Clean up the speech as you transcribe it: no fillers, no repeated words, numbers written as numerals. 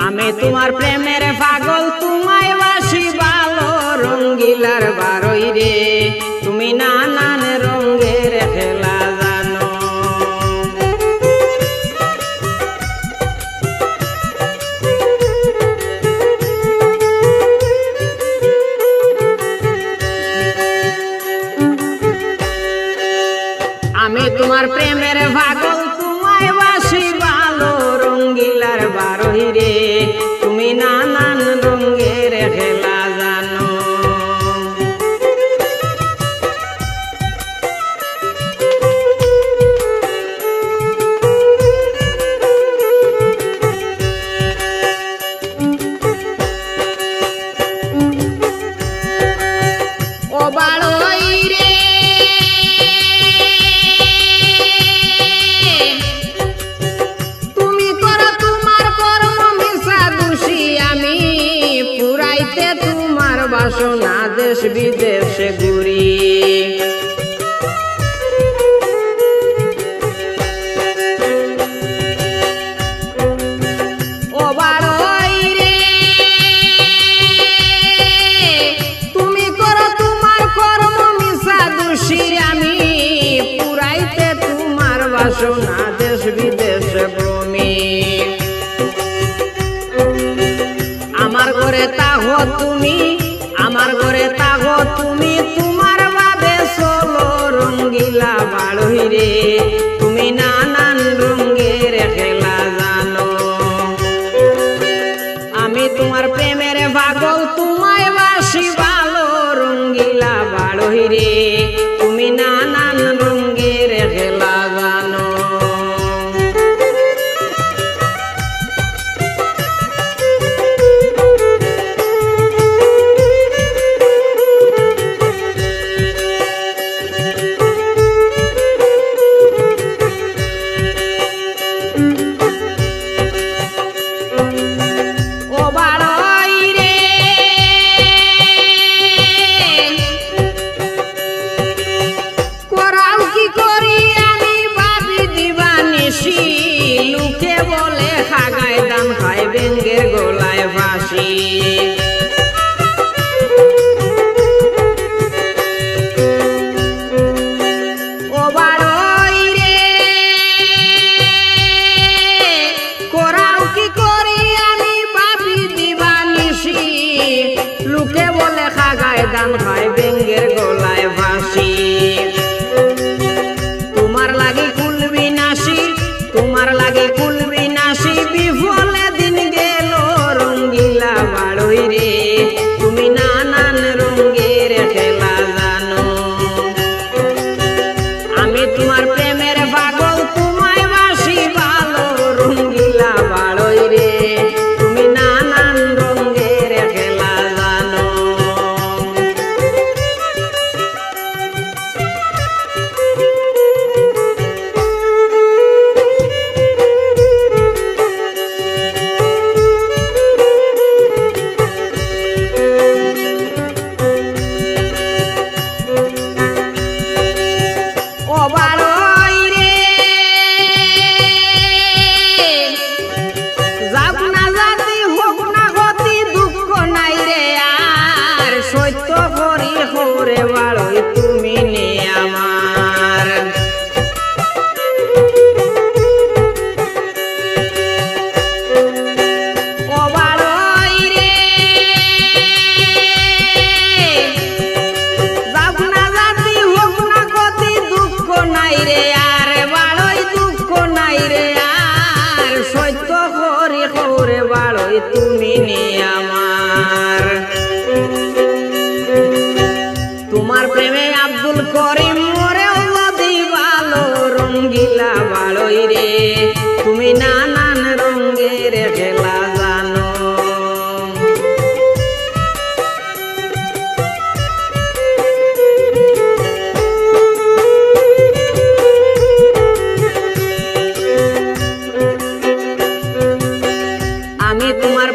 আমি তোমার প্রেমের পাগল তোমায় বাসি ভালো রঙ্গিলার বারই রে তুমি নানান রঙের খেলা জানো। আমি তোমার প্রেমের পাগল তোমায় বাসি ভালো রঙ্গিলার বারই রে তুমি নানান রঙের খেলা জানো। ও বারই রে বাসনা দেশ বিদেশে ঘুরি ও বারই রে তুমি করো তোমার কর্ম মিশা দোষী আমি পুরাইতে তোমার বাসনা দেশ বিদেশে ভ্রমি। আমার ঘরে তাহো তুমি আমার ঘরে তাগো তুমি তোমার বাবে চলো রঙ্গিলা বাড়ই রে তুমি নানান রঙের খেলা জানো। আমি তোমার প্রেমের পাগল তোমায় বাসি ভালো রঙ্গিলা বাড়ই রে তুমি নানান রঙের খেলা জানো। লুকে বলে খাগায় দাম খায় বেঙ্গের গোলায় ফাঁসি ও বারই রে করাও কি করি আমি পাপি দিবানিসি লুকে বলে খাগায় দাম খায় বেঙ্গের গোলায় ফাঁসি। তোমার লাগে কুলবি নাসি তোমার লাগে কুলবি নাসি বিফলে দিন গেল রঙ্গিলা বাড়ই রে তুমি নানান রঙের খেলা জানো। আমি তোমার প্রেমের পাগল তোমায় বাসি ভালো রঙ্গিলা বাড়ই রে তুমি নানান রঙের খেলা জানো। তুমি নে আমার ও বারই রে যাব না জাতি হোক না গতি দুঃখ নাই রে আর বাড়ই দুঃখ নাই রে আর সত্য করে করে বাড়ই তুমি নে আমার। তোমার প্রেমে আব্দুল করিম মরেও যদি ভালো রঙ্গিলা বাড়ই রে তুমি নানান রঙের খেলা জানো। আমি তোমার